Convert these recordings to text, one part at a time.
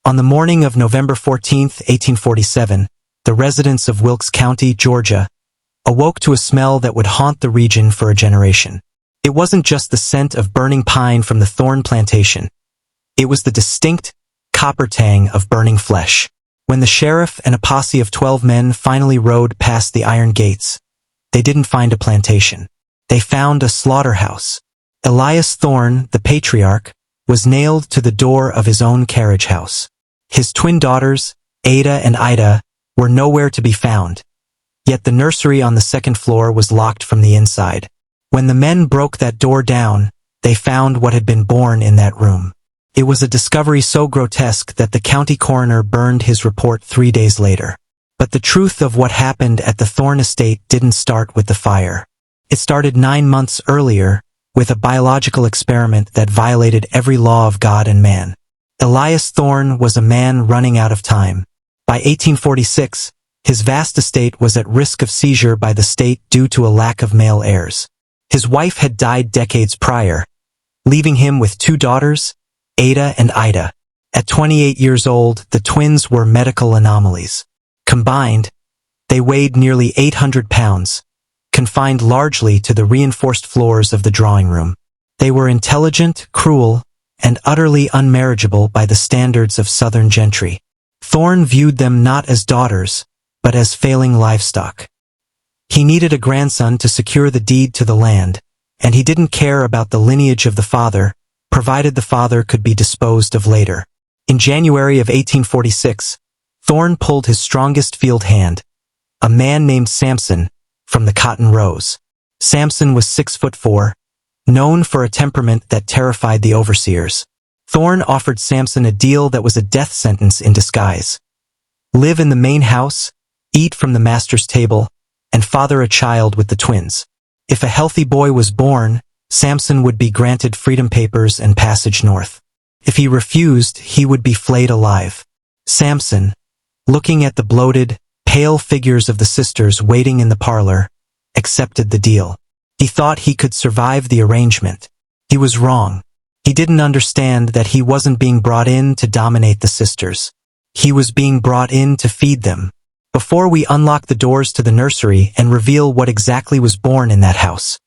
On the morning of November 14th, 1847, the residents of Wilkes County, Georgia, awoke to a smell that would haunt the region for a generation. It wasn't just the scent of burning pine from the Thorn Plantation. It was the distinct copper tang of burning flesh. When the sheriff and a posse of 12 men finally rode past the iron gates, they didn't find a plantation. They found a slaughterhouse. Elias Thorn, the patriarch, was nailed to the door of his own carriage house. His twin daughters, Ada and Ida, were nowhere to be found. Yet the nursery on the second floor was locked from the inside. When the men broke that door down, they found what had been born in that room. It was a discovery so grotesque that the county coroner burned his report 3 days later. But the truth of what happened at the Thorn estate didn't start with the fire. It started 9 months earlier, with a biological experiment that violated every law of God and man. Elias Thorn was a man running out of time. By 1846, his vast estate was at risk of seizure by the state due to a lack of male heirs. His wife had died decades prior, leaving him with 2 daughters, Ada and Ida. At 28 years old, the twins were medical anomalies. Combined, they weighed nearly 800 pounds, confined largely to the reinforced floors of the drawing room. They were intelligent, cruel, and utterly unmarriageable by the standards of Southern gentry. Thorn viewed them not as daughters, but as failing livestock. He needed a grandson to secure the deed to the land, and he didn't care about the lineage of the father, provided the father could be disposed of later. In January of 1846, Thorn pulled his strongest field hand, a man named Samson, from the cotton rows. Samson was 6'4", known for a temperament that terrified the overseers. Thorn offered Samson a deal that was a death sentence in disguise. Live in the main house, eat from the master's table, and father a child with the twins. If a healthy boy was born, Samson would be granted freedom papers and passage north. If he refused, he would be flayed alive. Samson, looking at the bloated, pale figures of the sisters waiting in the parlor, accepted the deal. He thought he could survive the arrangement. He was wrong. He didn't understand that he wasn't being brought in to dominate the sisters. He was being brought in to feed them. Before we unlock the doors to the nursery and reveal what exactly was born in that house,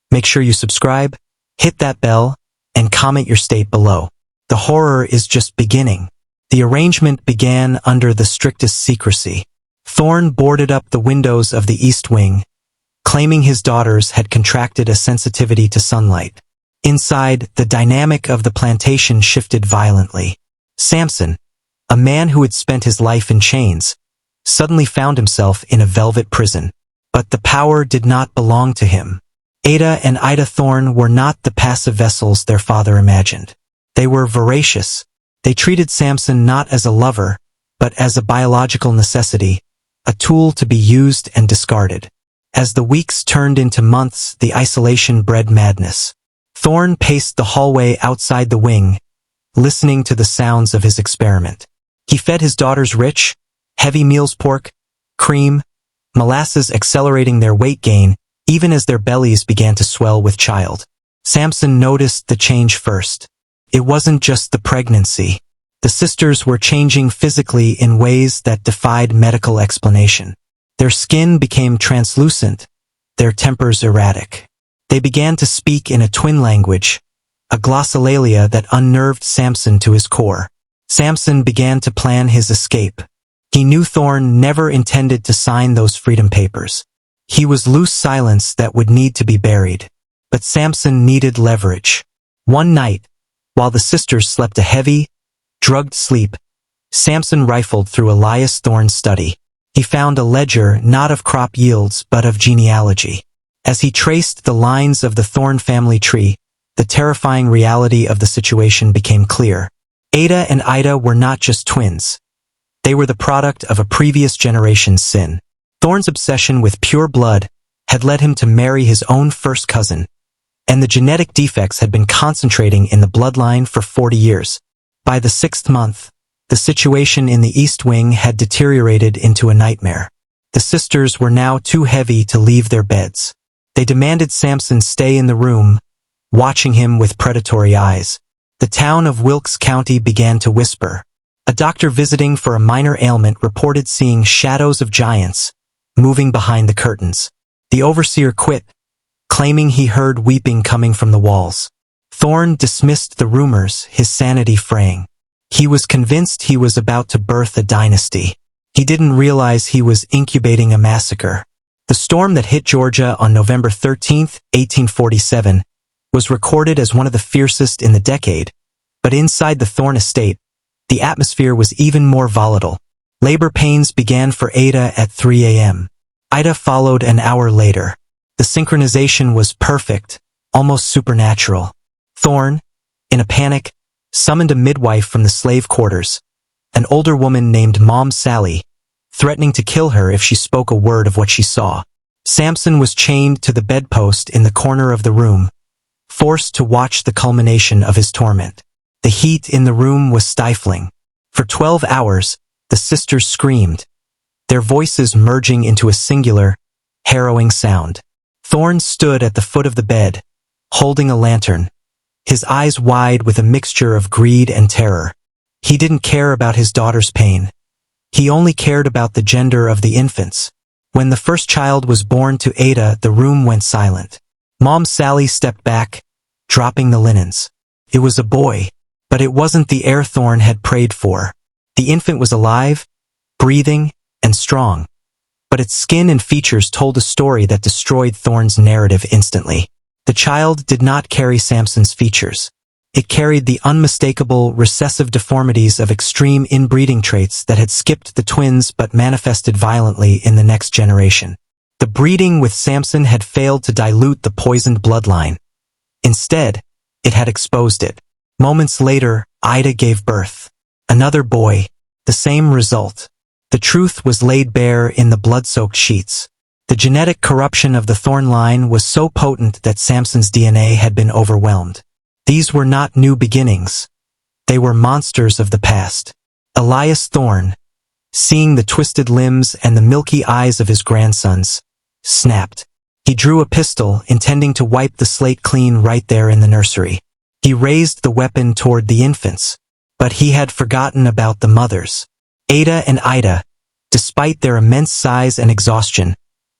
make sure you subscribe, hit that bell, and comment your state below. The horror is just beginning. The arrangement began under the strictest secrecy. Thorn boarded up the windows of the east wing, claiming his daughters had contracted a sensitivity to sunlight. Inside, the dynamic of the plantation shifted violently. Samson, a man who had spent his life in chains, suddenly found himself in a velvet prison. But the power did not belong to him. Ada and Ida Thorn were not the passive vessels their father imagined. They were voracious. They treated Samson not as a lover, but as a biological necessity, a tool to be used and discarded. As the weeks turned into months, the isolation bred madness. Thorn paced the hallway outside the wing, listening to the sounds of his experiment. He fed his daughters rich, heavy meals, pork, cream, molasses, accelerating their weight gain, even as their bellies began to swell with child. Samson noticed the change first. It wasn't just the pregnancy. The sisters were changing physically in ways that defied medical explanation. Their skin became translucent, their tempers erratic. They began to speak in a twin language, a glossolalia that unnerved Samson to his core. Samson began to plan his escape. He knew Thorn never intended to sign those freedom papers. He was loose silence that would need to be buried. But Samson needed leverage. One night, while the sisters slept a heavy, drugged sleep, Samson rifled through Elias Thorn's study. He found a ledger not of crop yields but of genealogy. As he traced the lines of the Thorn family tree, the terrifying reality of the situation became clear. Ada and Ida were not just twins. They were the product of a previous generation's sin. Thorn's obsession with pure blood had led him to marry his own first cousin, and the genetic defects had been concentrating in the bloodline for 40 years. By the 6th month, the situation in the East Wing had deteriorated into a nightmare. The sisters were now too heavy to leave their beds. They demanded Samson stay in the room, watching him with predatory eyes. The town of Wilkes County began to whisper. A doctor visiting for a minor ailment reported seeing shadows of giants moving behind the curtains. The overseer quit, claiming he heard weeping coming from the walls. Thorne dismissed the rumors, his sanity fraying. He was convinced he was about to birth a dynasty. He didn't realize he was incubating a massacre. The storm that hit Georgia on November 13, 1847, was recorded as one of the fiercest in the decade, but inside the Thorne estate, the atmosphere was even more volatile. Labor pains began for Ada at 3 a.m. Ida followed an hour later. The synchronization was perfect, almost supernatural. Thorne, in a panic, summoned a midwife from the slave quarters, an older woman named Mom Sally, threatening to kill her if she spoke a word of what she saw. Samson was chained to the bedpost in the corner of the room, forced to watch the culmination of his torment. The heat in the room was stifling. For 12 hours, the sisters screamed, their voices merging into a singular, harrowing sound. Thorne stood at the foot of the bed, holding a lantern, his eyes wide with a mixture of greed and terror. He didn't care about his daughter's pain. He only cared about the gender of the infants. When the first child was born to Ada, the room went silent. Mom Sally stepped back, dropping the linens. It was a boy, but it wasn't the heir Thorne had prayed for. The infant was alive, breathing, and strong, but its skin and features told a story that destroyed Thorne's narrative instantly. The child did not carry Samson's features. It carried the unmistakable recessive deformities of extreme inbreeding traits that had skipped the twins but manifested violently in the next generation. The breeding with Samson had failed to dilute the poisoned bloodline. Instead, it had exposed it. Moments later, Ida gave birth. Another boy. The same result. The truth was laid bare in the blood-soaked sheets. The genetic corruption of the Thorne line was so potent that Samson's DNA had been overwhelmed. These were not new beginnings. They were monsters of the past. Elias Thorne, seeing the twisted limbs and the milky eyes of his grandsons, snapped. He drew a pistol, intending to wipe the slate clean right there in the nursery. He raised the weapon toward the infants, but he had forgotten about the mothers. Ada and Ida, despite their immense size and exhaustion,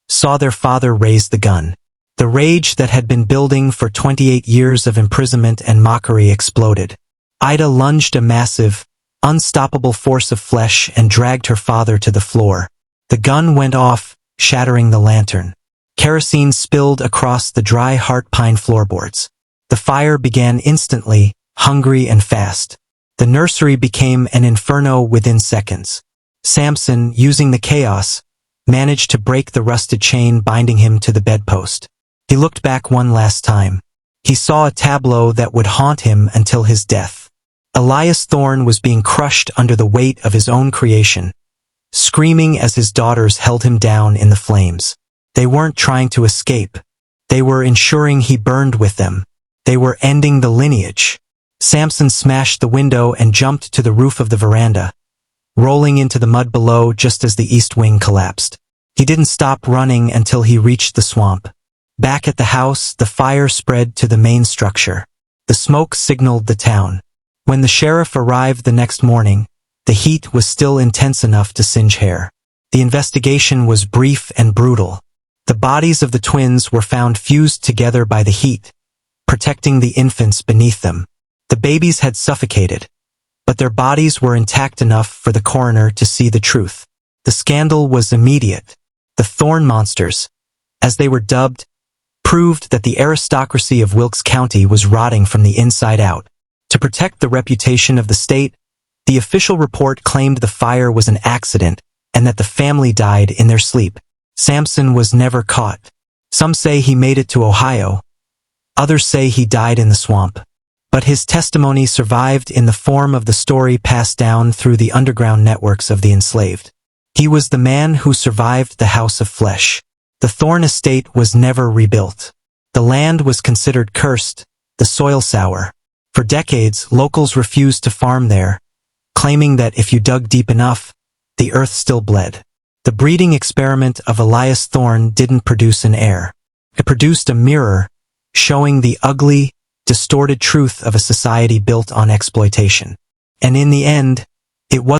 saw their father raise the gun. The rage that had been building for 28 years of imprisonment and mockery exploded. Ida lunged a massive, unstoppable force of flesh and dragged her father to the floor. The gun went off, shattering the lantern. Kerosene spilled across the dry heart pine floorboards. The fire began instantly, hungry and fast. The nursery became an inferno within seconds. Samson, using the chaos, managed to break the rusted chain binding him to the bedpost. He looked back one last time. He saw a tableau that would haunt him until his death. Elias Thorne was being crushed under the weight of his own creation, screaming as his daughters held him down in the flames. They weren't trying to escape. They were ensuring he burned with them. They were ending the lineage. Samson smashed the window and jumped to the roof of the veranda, rolling into the mud below just as the east wing collapsed. He didn't stop running until he reached the swamp. Back at the house, the fire spread to the main structure. The smoke signaled the town. When the sheriff arrived the next morning, the heat was still intense enough to singe hair. The investigation was brief and brutal. The bodies of the twins were found fused together by the heat, protecting the infants beneath them. The babies had suffocated, but their bodies were intact enough for the coroner to see the truth. The scandal was immediate. The Thorne monsters, as they were dubbed, proved that the aristocracy of Wilkes County was rotting from the inside out. To protect the reputation of the state, the official report claimed the fire was an accident and that the family died in their sleep. Samson was never caught. Some say he made it to Ohio. Others say he died in the swamp. But his testimony survived in the form of the story passed down through the underground networks of the enslaved. He was the man who survived the House of Flesh. The Thorne estate was never rebuilt. The land was considered cursed, the soil sour. For decades, locals refused to farm there, claiming that if you dug deep enough, the earth still bled. The breeding experiment of Elias Thorne didn't produce an heir. It produced a mirror, showing the ugly, distorted truth of a society built on exploitation. And in the end, It was